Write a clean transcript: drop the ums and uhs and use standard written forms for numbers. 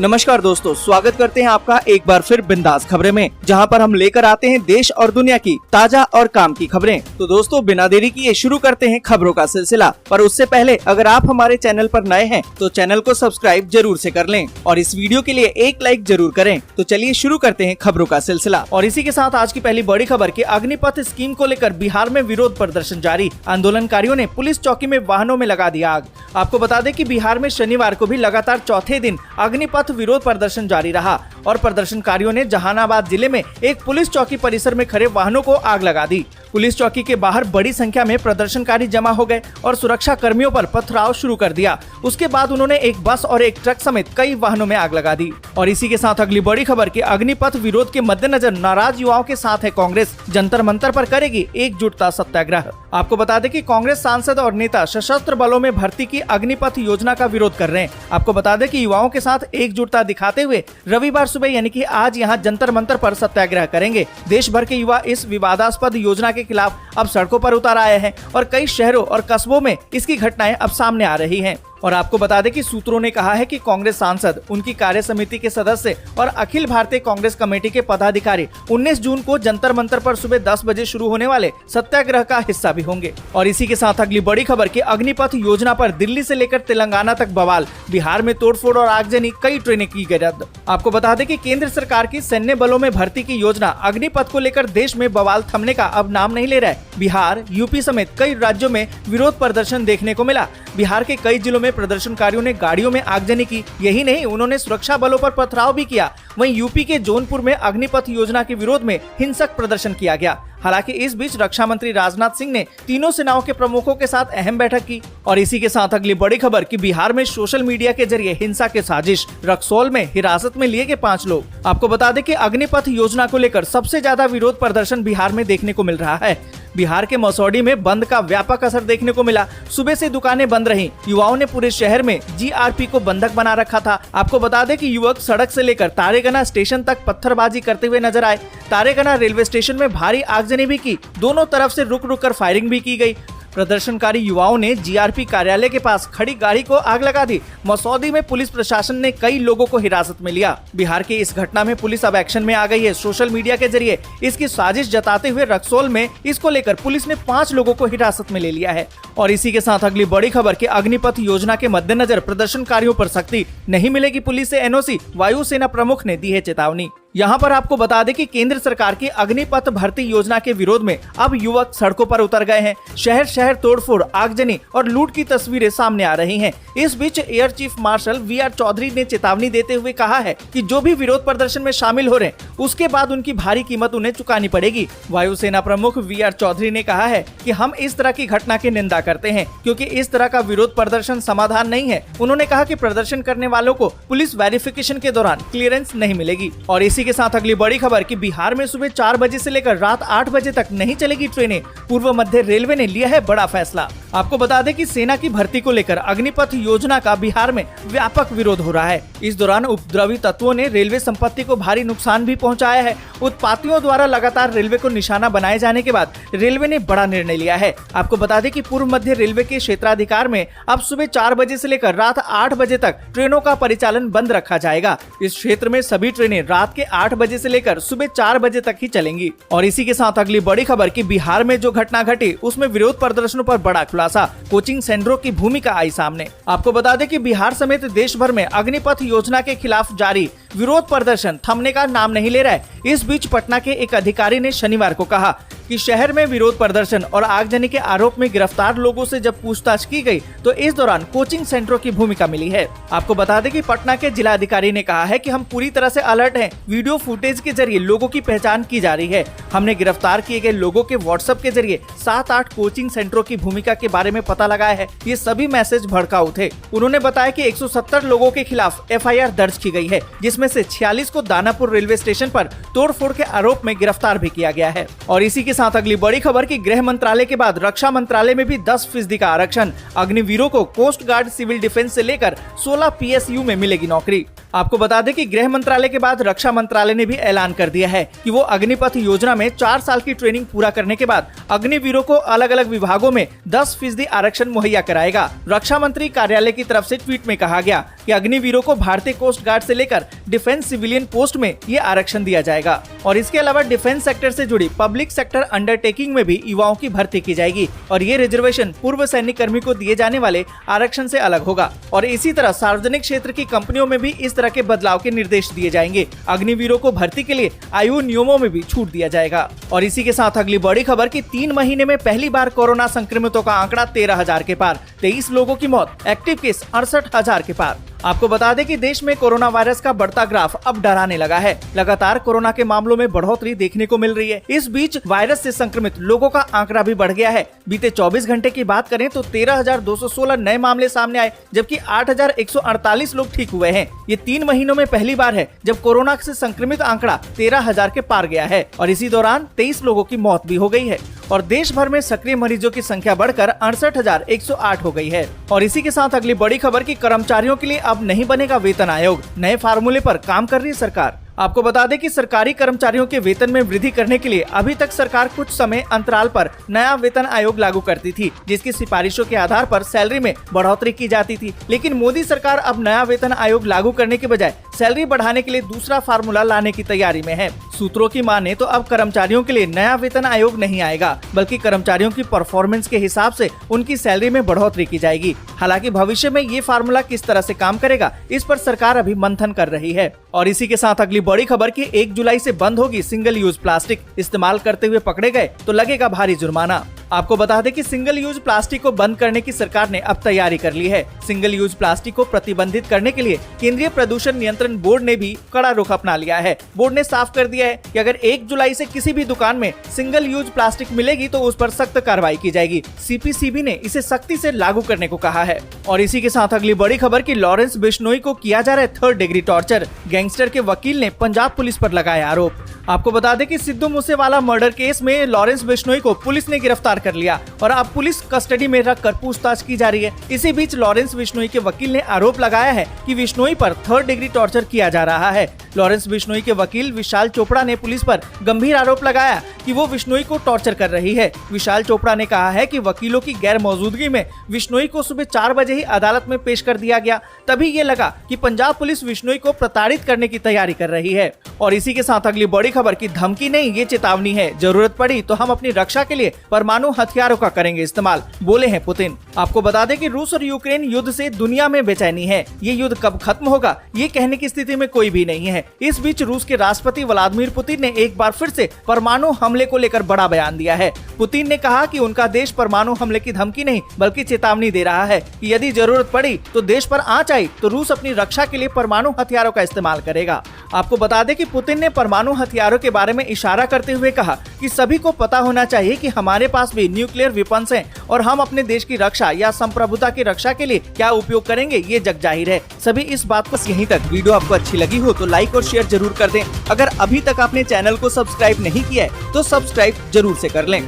नमस्कार दोस्तों, स्वागत करते हैं आपका एक बार फिर बिंदास खबरें में, जहां पर हम लेकर आते हैं देश और दुनिया की ताजा और काम की खबरें। तो दोस्तों, बिना देरी किए शुरू करते हैं खबरों का सिलसिला। पर उससे पहले अगर आप हमारे चैनल पर नए हैं तो चैनल को सब्सक्राइब जरूर से कर लें और इस वीडियो के लिए एक लाइक जरूर करें। तो चलिए शुरू करते हैं खबरों का सिलसिला। और इसी के साथ आज की पहली बड़ी खबर की अग्निपथ स्कीम को लेकर बिहार में विरोध प्रदर्शन जारी। आंदोलनकारियों ने पुलिस चौकी में वाहनों में लगा दी आग। आपको बता दें कि बिहार में शनिवार को भी लगातार चौथे दिन अग्निपथ विरोध प्रदर्शन जारी रहा और प्रदर्शनकारियों ने जहानाबाद जिले में एक पुलिस चौकी परिसर में खड़े वाहनों को आग लगा दी। पुलिस चौकी के बाहर बड़ी संख्या में प्रदर्शनकारी जमा हो गए और सुरक्षा कर्मियों पर पथराव शुरू कर दिया। उसके बाद उन्होंने एक बस और एक ट्रक समेत कई वाहनों में आग लगा दी। और इसी के साथ अगली बड़ी खबर की अग्निपथ विरोध के मद्देनजर नाराज युवाओं के साथ है कांग्रेस। जंतर मंतर पर करेगी एकजुटता सत्याग्रह। आपको बता दें कि कांग्रेस सांसद और नेता सशस्त्र बलों में भर्ती की अग्निपथ योजना का विरोध कर रहे हैं। आपको बता दें कि युवाओं के साथ एकजुटता दिखाते हुए रविवार सुबह यानी कि आज यहां जंतर मंतर पर सत्याग्रह करेंगे। देश भर के युवा इस विवादास्पद योजना के खिलाफ अब सड़कों पर उतर आए हैं और कई शहरों और कस्बों में इसकी घटनाएं अब सामने आ रही हैं। और आपको बता दें कि सूत्रों ने कहा है कि कांग्रेस सांसद, उनकी कार्य समिति के सदस्य और अखिल भारतीय कांग्रेस कमेटी के पदाधिकारी 19 जून को जंतर मंतर पर सुबह 10 बजे शुरू होने वाले सत्याग्रह का हिस्सा भी होंगे। और इसी के साथ अगली बड़ी खबर की अग्निपथ योजना पर दिल्ली से लेकर तेलंगाना तक बवाल। बिहार में तोड़फोड़ और आगजनी, कई ट्रेनें की गई रद्द। आपको बता दें कि केंद्र सरकार की सैन्य बलों में भर्ती की योजना अग्निपथ को लेकर देश में बवाल थमने का अब नाम नहीं ले रहा है। बिहार, यूपी समेत कई राज्यों में विरोध प्रदर्शन देखने को मिला। बिहार के कई जिलों में प्रदर्शनकारियों ने गाड़ियों में आगजनी की। यही नहीं, उन्होंने सुरक्षा बलों पर पथराव भी किया। वहीं यूपी के जौनपुर में अग्निपथ योजना के विरोध में हिंसक प्रदर्शन किया गया। हालांकि इस बीच रक्षा मंत्री राजनाथ सिंह ने तीनों सेनाओं के प्रमुखों के साथ अहम बैठक की। और इसी के साथ अगली बड़ी खबर कि बिहार में सोशल मीडिया के जरिए हिंसा की साजिश। रक्सौल में हिरासत में लिए गए 5 लोग। आपको बता दें कि अग्निपथ योजना को लेकर सबसे ज्यादा विरोध प्रदर्शन बिहार में देखने को मिल रहा है। बिहार के मसौढ़ी में बंद का व्यापक असर देखने को मिला। सुबह से दुकानें बंद रहीं। युवाओं ने पूरे शहर में जीआरपी को बंधक बना रखा था। आपको बता दें कि युवक सड़क से लेकर तारेगना स्टेशन तक पत्थरबाजी करते हुए नजर आए। तारेगना रेलवे स्टेशन में भारी आगजनी भी की। दोनों तरफ से रुक रुक कर फायरिंग भी की गई। प्रदर्शनकारी युवाओं ने जीआरपी कार्यालय के पास खड़ी गाड़ी को आग लगा दी। मसौदी में पुलिस प्रशासन ने कई लोगों को हिरासत में लिया। बिहार की इस घटना में पुलिस अब एक्शन में आ गई है। सोशल मीडिया के जरिए इसकी साजिश जताते हुए रक्सौल में इसको लेकर पुलिस ने 5 लोगों को हिरासत में ले लिया है। और इसी के साथ अगली बड़ी खबर की अग्निपथ योजना के मद्देनजर प्रदर्शनकारियों पर सख्ती, नहीं मिलेगी पुलिस से एनओसी, वायुसेना प्रमुख ने दी है चेतावनी। यहाँ पर आपको बता दें कि केंद्र सरकार की अग्निपथ भर्ती योजना के विरोध में अब युवक सड़कों पर उतर गए हैं। शहर शहर तोड़फोड़, आगजनी और लूट की तस्वीरें सामने आ रही हैं। इस बीच air chief marshal V R Chaudhary ने चेतावनी देते हुए कहा है कि जो भी विरोध प्रदर्शन में शामिल हो रहे हैं उसके बाद उनकी भारी कीमत उन्हें चुकानी पड़ेगी। वायुसेना प्रमुख वीआर चौधरी ने कहा है कि हम इस तरह की घटना की निंदा करते हैं क्योंकि इस तरह का विरोध प्रदर्शन समाधान नहीं है। उन्होंने कहा कि प्रदर्शन करने वालों को पुलिस वेरिफिकेशन के दौरान क्लियरेंस नहीं मिलेगी। और इसी के साथ अगली बड़ी खबर कि बिहार में सुबह 4 बजे से लेकर रात 8 बजे तक नहीं चलेगी ट्रेनें। पूर्व मध्य रेलवे ने लिया है बड़ा फैसला। आपको बता दें कि सेना की भर्ती को लेकर अग्निपथ योजना का बिहार में व्यापक विरोध हो रहा है। इस दौरान उपद्रवी तत्वों ने रेलवे संपत्ति को भारी नुकसान भी पहुंचाया है। उत्पातियों द्वारा लगातार रेलवे को निशाना बनाए जाने के बाद रेलवे ने बड़ा निर्णय लिया है। आपको बता दें कि पूर्व मध्य रेलवे के क्षेत्राधिकार में अब सुबह 4 बजे से लेकर रात 8 बजे तक ट्रेनों का परिचालन बंद रखा जाएगा। इस क्षेत्र में सभी ट्रेनें रात के 8 बजे से लेकर सुबह 4 बजे तक ही चलेंगी। और इसी के साथ अगली बड़ी खबर कि बिहार में जो घटना घटी उसमें विरोध प्रदर्शनों पर बड़ा खुलासा। कोचिंग सेंटरों की भूमिका आई सामने। आपको बता दें कि बिहार समेत देश भर में अग्निपथ योजना के खिलाफ जारी विरोध प्रदर्शन थमने का नाम नहीं ले रहा है। इस बीच पटना के एक अधिकारी ने शनिवार को कहा कि शहर में विरोध प्रदर्शन और आगजनी के आरोप में गिरफ्तार लोगों से जब पूछताछ की गई तो इस दौरान कोचिंग सेंटरों की भूमिका मिली है। आपको बता दें कि पटना के जिला अधिकारी ने कहा है कि हम पूरी तरह से अलर्ट हैं। वीडियो फुटेज के जरिए लोगों की पहचान की जा रही है। हमने गिरफ्तार किए गए लोगों के व्हाट्सएप के जरिए 7-8 कोचिंग सेंटरों की भूमिका के बारे में पता लगाया है। ये सभी मैसेज भड़काऊ थे। उन्होंने बताया कि 170 लोगों के खिलाफ एफआईआर दर्ज की गई है, जिसमें से 46 को दानापुर रेलवे स्टेशन पर तोड़फोड़ के आरोप में गिरफ्तार भी किया गया है। और इसी के साथ अगली बड़ी खबर की गृह मंत्रालय के बाद रक्षा मंत्रालय में भी 10% का आरक्षण। अग्निवीरों को कोस्ट गार्ड, सिविल डिफेंस से लेकर 16 पीएसयू में मिलेगी नौकरी। आपको बता दें कि गृह मंत्रालय के बाद रक्षा मंत्रालय ने भी ऐलान कर दिया है कि वो अग्निपथ योजना में 4 साल की ट्रेनिंग पूरा करने के बाद अग्निवीरों को अलग अलग विभागों में 10% आरक्षण मुहैया कराएगा। रक्षा मंत्री कार्यालय की तरफ से ट्वीट में कहा गया कि अग्निवीरों को भारतीय कोस्ट गार्ड से लेकर डिफेंस सिविलियन पोस्ट में ये आरक्षण दिया जाएगा और इसके अलावा डिफेंस सेक्टर से जुड़ी पब्लिक सेक्टर अंडरटेकिंग में भी युवाओं की भर्ती की जाएगी और ये रिजर्वेशन पूर्व सैनिक कर्मी को दिए जाने वाले आरक्षण से अलग होगा। और इसी तरह सार्वजनिक क्षेत्र की कंपनियों में भी इस तरह के बदलाव के निर्देश दिए जाएंगे। अग्निवीरों को भर्ती के लिए आयु नियमों में भी छूट दिया जाएगा। और इसी के साथ अगली बड़ी खबर कि 3 महीने में पहली बार कोरोना संक्रमितों का आंकड़ा 13,000 के पार, 23 लोगों की मौत, एक्टिव केस 68,000 के पार। आपको बता दें कि देश में कोरोना वायरस का बढ़ता ग्राफ अब डराने लगा है। लगातार कोरोना के मामलों में बढ़ोतरी देखने को मिल रही है। इस बीच वायरस से संक्रमित लोगों का आंकड़ा भी बढ़ गया है। बीते 24 घंटे की बात करें तो 13,216 नए मामले सामने आए, जबकि 8,148 लोग ठीक हुए हैं। ये 3 महीनों में पहली बार है जब कोरोना से संक्रमित आंकड़ा 13,000 के पार गया है और इसी दौरान 23 लोगों की मौत भी हो गई है और देश भर में सक्रिय मरीजों की संख्या बढ़कर 68,108 हो गई है। और इसी के साथ अगली बड़ी खबर कि कर्मचारियों के लिए अब नहीं बनेगा वेतन आयोग, नए फार्मूले पर काम कर रही है सरकार। आपको बता दें कि सरकारी कर्मचारियों के वेतन में वृद्धि करने के लिए अभी तक सरकार कुछ समय अंतराल पर नया वेतन आयोग लागू करती थी, जिसकी सिफारिशों के आधार पर सैलरी में बढ़ोतरी की जाती थी। लेकिन मोदी सरकार अब नया वेतन आयोग लागू करने के बजाय सैलरी बढ़ाने के लिए दूसरा फार्मूला लाने की तैयारी में है। सूत्रों की माने तो अब कर्मचारियों के लिए नया वेतन आयोग नहीं आएगा, बल्कि कर्मचारियों की परफॉर्मेंस के हिसाब से उनकी सैलरी में बढ़ोतरी की जाएगी। हालांकि भविष्य में ये फार्मूला किस तरह से काम करेगा, इस पर सरकार अभी मंथन कर रही है। और इसी के साथ अगली बड़ी खबर कि 1 जुलाई से बंद होगी सिंगल यूज प्लास्टिक, इस्तेमाल करते हुए पकड़े गए तो लगेगा भारी जुर्माना। आपको बता दें कि सिंगल यूज प्लास्टिक को बंद करने की सरकार ने अब तैयारी कर ली है। सिंगल यूज प्लास्टिक को प्रतिबंधित करने के लिए केंद्रीय प्रदूषण नियंत्रण बोर्ड ने भी कड़ा रुख अपना लिया है। बोर्ड ने साफ कर दिया है कि अगर 1 जुलाई से किसी भी दुकान में सिंगल यूज प्लास्टिक मिलेगी तो उस पर सख्त कार्रवाई की जाएगी। सीपीसीबी ने इसे सख्ती से लागू करने को कहा है। और इसी के साथ अगली बड़ी खबर कि लॉरेंस बिश्नोई को किया जा रहा है 3rd डिग्री टॉर्चर, गैंगस्टर के वकील ने पंजाब पुलिस पर लगाया आरोप। आपको बता दें कि सिद्धू मूसेवाला मर्डर केस में लॉरेंस बिश्नोई को पुलिस ने गिरफ्तार कर लिया और अब पुलिस कस्टडी में रखकर पूछताछ की जा रही है। इसी बीच लॉरेंस बिश्नोई के वकील ने आरोप लगाया है कि बिश्नोई पर 3rd डिग्री टॉर्चर किया जा रहा है। लॉरेंस बिश्नोई के वकील विशाल चोपड़ा ने पुलिस पर गंभीर आरोप लगाया कि वो बिश्नोई को टॉर्चर कर रही है। विशाल चोपड़ा ने कहा है कि वकीलों की गैर मौजूदगी में बिश्नोई को सुबह 4 बजे ही अदालत में पेश कर दिया गया। तभी ये लगा कि पंजाब पुलिस बिश्नोई को प्रताड़ित करने की तैयारी कर रही है। और इसी के साथ अगली बड़ी खबर की धमकी नहीं, ये चेतावनी है, जरूरत पड़ी तो हम अपनी रक्षा के लिए परमाणु हथियारों का करेंगे इस्तेमाल, बोले हैं पुतिन। आपको बता दें कि रूस और यूक्रेन युद्ध से दुनिया में बेचैनी है। ये युद्ध कब खत्म होगा ये कहने की स्थिति में कोई भी नहीं है। इस बीच रूस के राष्ट्रपति व्लादिमीर पुतिन ने एक बार फिर से परमाणु हमले को लेकर बड़ा बयान दिया है। पुतिन ने कहा कि उनका देश परमाणु हमले की धमकी नहीं बल्कि चेतावनी दे रहा है कि यदि जरूरत पड़ी तो देश पर आंच आई तो रूस अपनी रक्षा के लिए परमाणु हथियारों का इस्तेमाल करेगा। आपको बता दें कि पुतिन ने परमाणु हथियारों के बारे में इशारा करते हुए कहा कि सभी को पता होना चाहिए कि हमारे पास भी न्यूक्लियर वेपन्स हैं और हम अपने देश की रक्षा या संप्रभुता की रक्षा के लिए क्या उपयोग करेंगे ये जग जाहिर है। सभी इस बात को यहीं तक। वीडियो आपको अच्छी लगी हो तो लाइक और शेयर जरूर कर दें। अगर अभी तक आपने चैनल को सब्सक्राइब नहीं किया है तो सब्सक्राइब जरूर से कर लें।